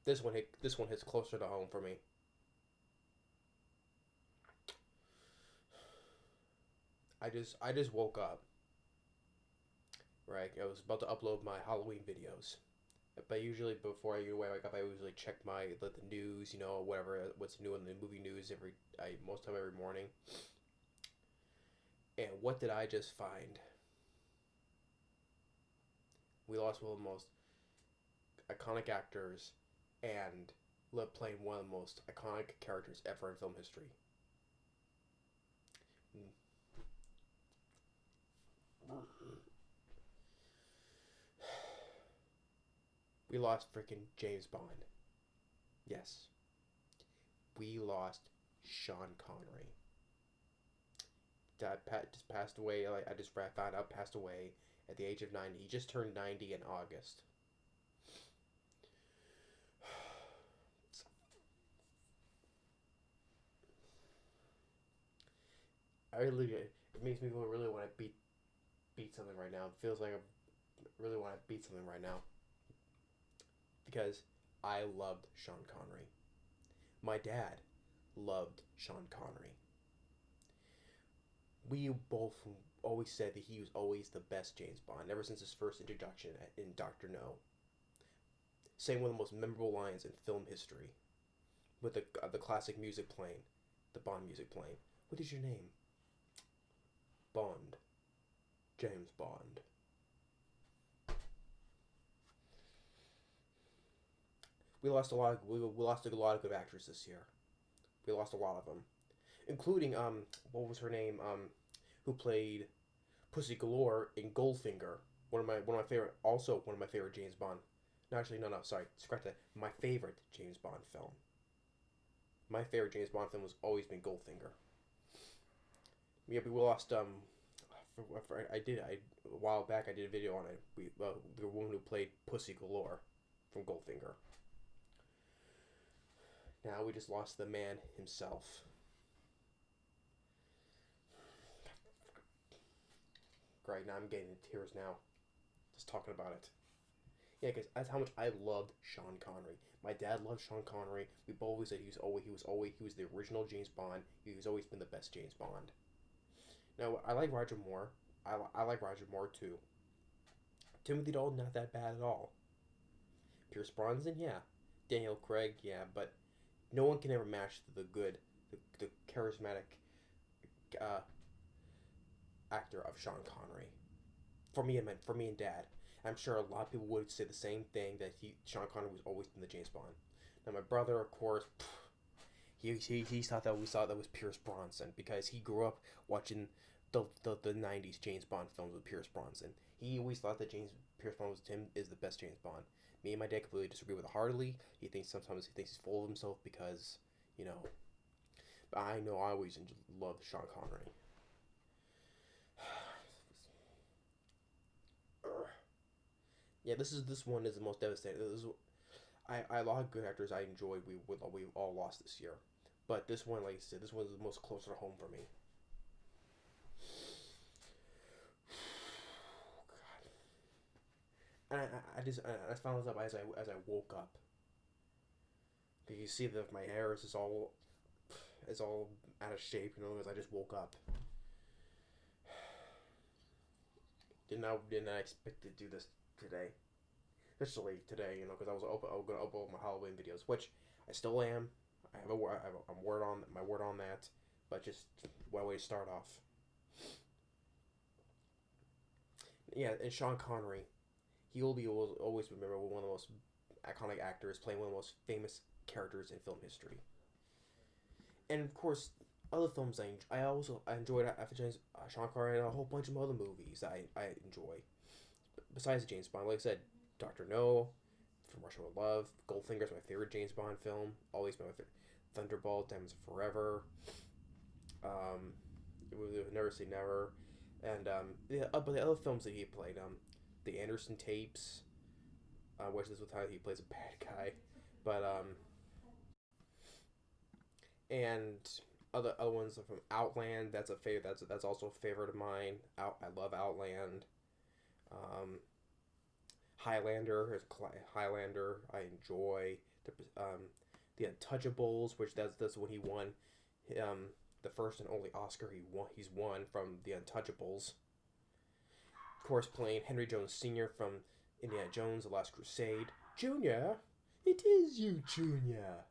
This one hits closer to home for me. I just woke up. Right, I was about to upload my Halloween videos. But usually before I wake up, I usually check the news, whatever what's new in the movie news most time every morning. And what did I just find? We lost one of the most iconic actors and playing one of the most iconic characters ever in film history. We lost freaking James Bond. Yes, we lost Sean Connery. Dad just passed away. Like I just found out passed away at the age of 90. He just turned 90 in August. I really it makes me really want to beat something right now. It feels like I really want to beat something right now because I loved Sean Connery. My dad loved Sean Connery. We both always said that he was always the best James Bond ever since his first introduction in Doctor No, saying one of the most memorable lines in film history with the classic music playing, the Bond music playing. What is your name? Bond. James Bond. We lost a lot of good actors this year. We lost a lot of them, including what was her name who played Pussy Galore in Goldfinger. One of my favorite, also one of my favorite James Bond. No, actually, no, sorry, scratch that. My favorite James Bond film. My favorite James Bond film has always been Goldfinger. Yeah, we lost a while back. I did a video on it. The woman who played Pussy Galore from Goldfinger. Now we just lost the man himself. Great, now I'm getting in tears now, just talking about it. Yeah, because that's how much I loved Sean Connery. My dad loved Sean Connery. We both always said he was the original James Bond. He was always been the best James Bond. Now I like Roger Moore. I like Roger Moore too. Timothy Dalton not that bad at all. Pierce Brosnan, yeah. Daniel Craig, yeah, but no one can ever match the charismatic uh, actor of Sean Connery. For me and Dad. I'm sure a lot of people would say the same thing that Sean Connery was always been the James Bond. Now my brother, of course, he thought that was Pierce Brosnan because he grew up watching the 90s James Bond films with Pierce Brosnan. He always thought that James Pierce Brosnan is the best James Bond. Me and my dad completely disagree with it heartily. Sometimes he thinks he's full of himself because you know. But I know I always loved Sean Connery. Yeah, this one is the most devastating. I a lot of good actors I enjoyed. We all lost this year, but this one, like I said, this one is the most closer to home for me. And I found this out as I woke up. You see that my hair is just all out of shape, because I just woke up. Did not expect to do this today, especially today, because I was gonna upload my Halloween videos, which I still am. I have a word on my word on that, but just one way to start off. Yeah, and Sean Connery, he will always remember one of the most iconic actors playing one of the most famous characters in film history. And of course, other films I enjoyed. Sean Connery and a whole bunch of other movies I enjoy. Besides James Bond, like I said, Doctor No, From Russia with Love, Goldfinger is my favorite James Bond film. Always been my favorite. Thunderball, Diamonds Forever. Um, Never Say Never, and but the other films that he played, the Anderson tapes, which is the time he plays a bad guy, but and other ones from Outland. That's a favorite. That's also a favorite of mine. I love Outland. Um, Highlander I enjoy. the Untouchables, which that's when he won um, the first and only Oscar he's won from the Untouchables. Of course, playing Henry Jones Sr. from Indiana Jones: The Last Crusade. Junior, it is you, Junior.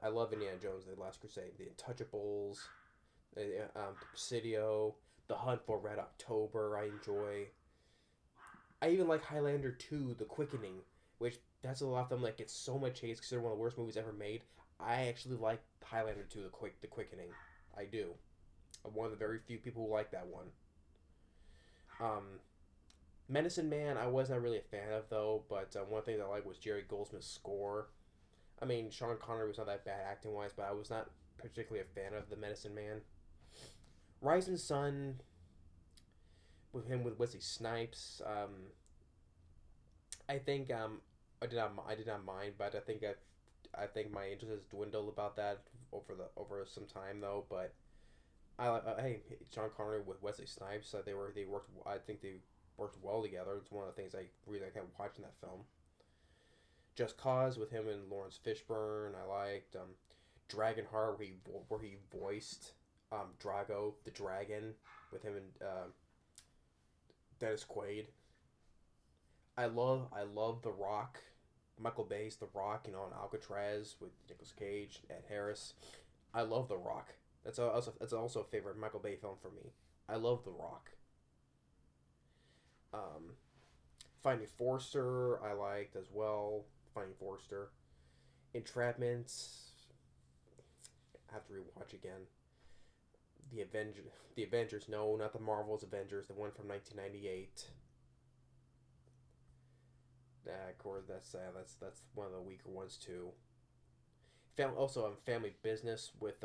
I love Indiana Jones: The Last Crusade, The Untouchables, the Presidio, The Hunt for Red October. I enjoy. I even like Highlander 2, The Quickening, which that's a lot of them that gets so much hate. It's considered one of the worst movies ever made. I actually like Highlander 2, The Quickening. I do. I'm one of the very few people who like that one. Um, Medicine Man, I was not really a fan of though, but one thing that I liked was Jerry Goldsmith's score. I mean, Sean Connery was not that bad acting wise, but I was not particularly a fan of the Medicine Man. Rising Sun, with Wesley Snipes. I think I did not mind, but I think my interest has dwindled about that over some time though. But hey, Sean Connery with Wesley Snipes, they worked. I think they worked well together. It's one of the things I really like watching that film. Just Cause with him and Lawrence Fishburne. I liked Dragonheart where he voiced Drago the Dragon with him and Dennis Quaid. I love The Rock, Michael Bay's The Rock. You know, on Alcatraz with Nicolas Cage, Ed Harris. I love The Rock. That's also a favorite Michael Bay film for me. I love The Rock. Finding Forrester I liked as well. Finding Forrester. Entrapment. I have to rewatch again. The Avengers. No, not the Marvel's Avengers. The one from 1998. Of course, that's one of the weaker ones too. Also, Family Business with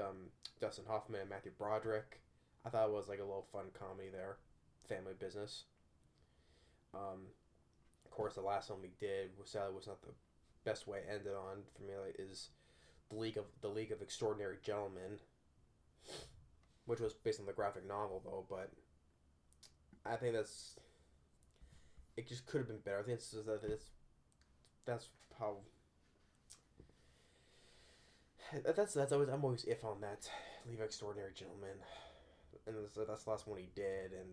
Dustin Hoffman and Matthew Broderick. I thought it was like a little fun comedy there. Family Business. Of course, the last one we did was not the best way it ended on for me. Is the League of Extraordinary Gentlemen, which was based on the graphic novel though. But I think it just could have been better. I think that's how. That's always I'm always if on that League of Extraordinary Gentlemen, and that's the last one he did, and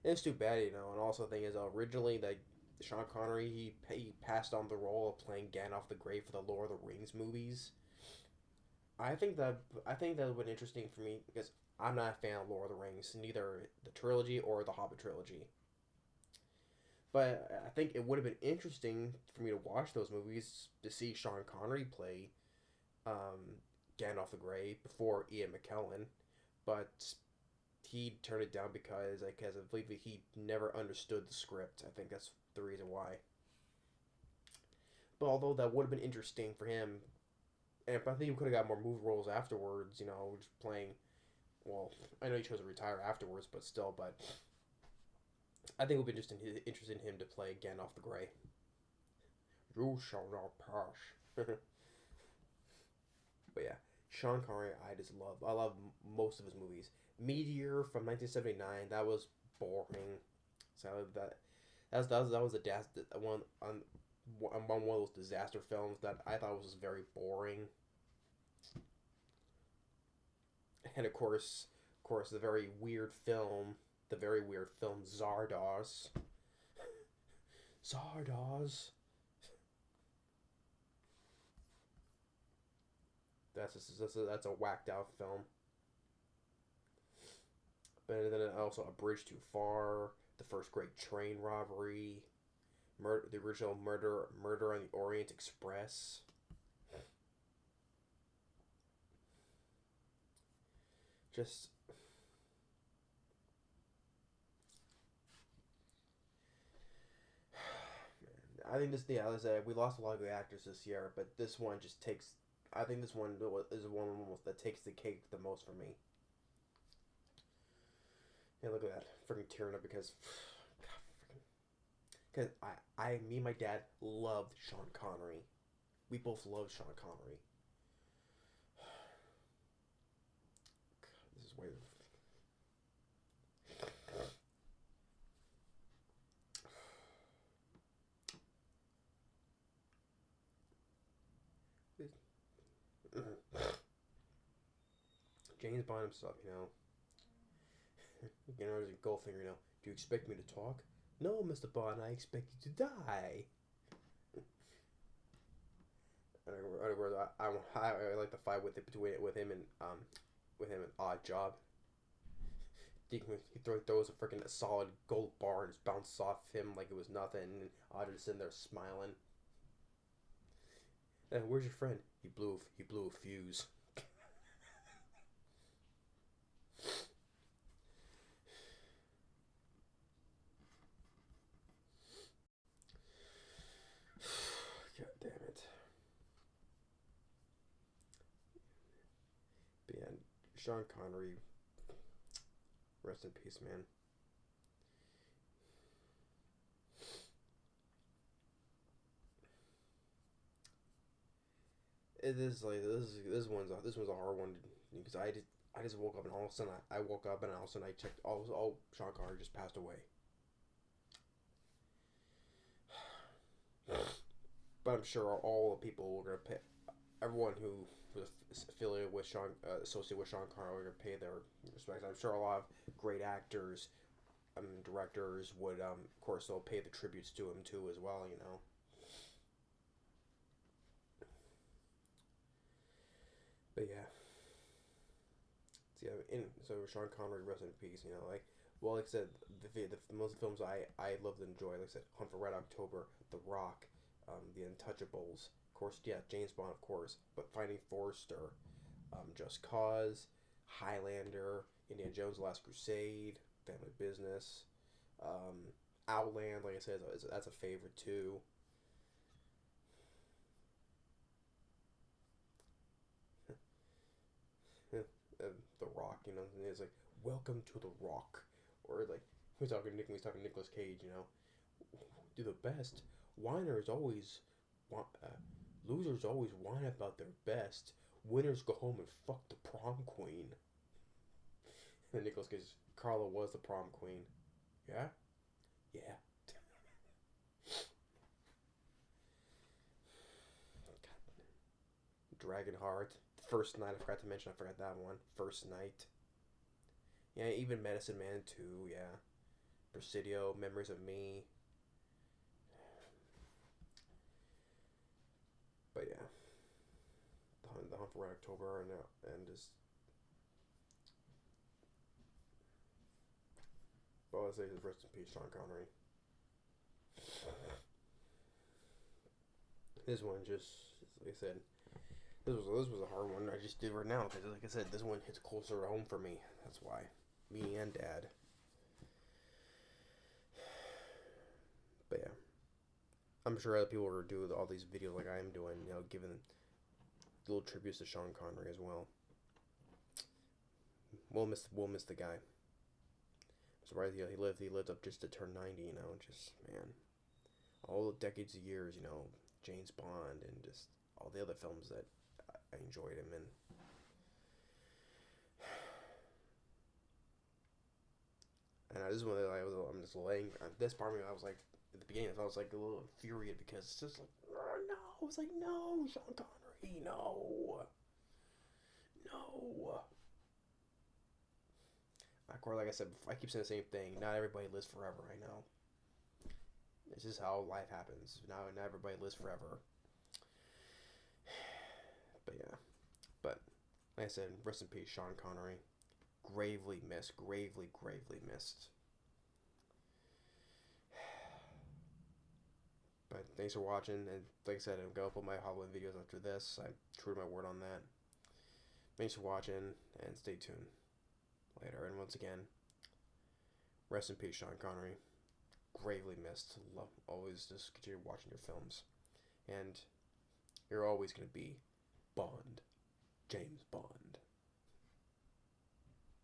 it's too bad, you know. And also the thing is, originally that Sean Connery he passed on the role of playing Gandalf the Grey for the Lord of the Rings movies. I think that would have been interesting for me because I'm not a fan of Lord of the Rings, neither the trilogy or the Hobbit trilogy. But I think it would have been interesting for me to watch those movies to see Sean Connery play Gandalf the Grey before Ian McKellen, but he turned it down because I believe he never understood the script. I think that's the reason why. But although that would have been interesting for him, and I think he could have got more movie roles afterwards. You know, just playing. Well, I know he chose to retire afterwards, but still, but. I think it would be interesting in him to play Gandalf the Grey. You shall not pass. But yeah, Sean Connery, I just love. I love most of his movies. Meteor from 1979, that was boring. So that was a one on one of those disaster films that I thought was just very boring. And of course, the very weird film Zardoz. Zardoz. That's a whacked out film. But then also A Bridge Too Far, The First Great Train Robbery, the original Murder on the Orient Express. Just I think we lost a lot of good actors this year, but this one just takes. I think this one is one that takes the cake the most for me. Yeah, look at that, freaking tearing up because me and my dad loved Sean Connery. We both loved Sean Connery. God, this is way. James Bond himself, you know, as a Goldfinger, do you expect me to talk? No, Mr. Bond, I expect you to die. I like the fight with him and Odd Job. He throws a freaking solid gold bar and just bounces off him like it was nothing, and Odd is sitting there smiling. Where's your friend? He blew a fuse. God damn it. But yeah, Sean Connery, rest in peace, man. It is like this one's a hard one because I just woke up and all of a sudden I woke up and all of a sudden I checked Sean Connery just passed away. But I'm sure all the people were gonna pay, everyone who was affiliated with associated with Sean Connery were gonna pay their respects. I'm sure a lot of great actors, directors would of course they'll pay the tributes to him too as well. But yeah. So Sean Connery, rest in peace. Like I said, the most films I love and enjoy, like I said, Hunt for Red October, The Rock, The Untouchables, of course, yeah, James Bond, of course, but Finding Forrester, Just Cause, Highlander, Indiana Jones: The Last Crusade, Family Business, Outland, like I said, that's a favorite too. The Rock, and it's like, welcome to the Rock, or like he's talking Nicolas Cage, do the best. Whiners always, losers always whine about their best. Winners go home and fuck the prom queen. And Nicolas Cage, Carla was the prom queen. Yeah, yeah. Dragonheart, First Night. I forgot to mention. I forgot that one. First Night. Yeah, even Medicine Man 2, yeah. Presidio, Memories of Me. But yeah. The Hunt for Red October and just. Well, I say rest in peace, Sean Connery. This one just, like I said, this was a hard one. I just did right now because, like I said, this one hits closer to home for me. That's why, me and Dad. But yeah, I'm sure other people will do all these videos like I am doing, giving little tributes to Sean Connery as well. We'll miss the guy. I'm surprised he lived up just to turn 90. Just man, all the decades of years. James Bond and just all the other films that I enjoyed him in. And this one, I'm just laying. This part of me, I was like, at the beginning, I was like a little infuriated because it's just like, oh, no. It's like, no, Sean Connery, no. No. Of course, like I said, I keep saying the same thing. Not everybody lives forever, I know. This is how life happens. Not everybody lives forever. But yeah. But, like I said, rest in peace, Sean Connery. Gravely missed. Gravely, gravely missed. But thanks for watching, and like I said, I'm going to upload my Halloween videos after this. I'm true to my word on that. Thanks for watching, and stay tuned. Later, and once again, rest in peace, Sean Connery. Gravely missed. Love, always just continue watching your films. And you're always going to be Bond. James Bond.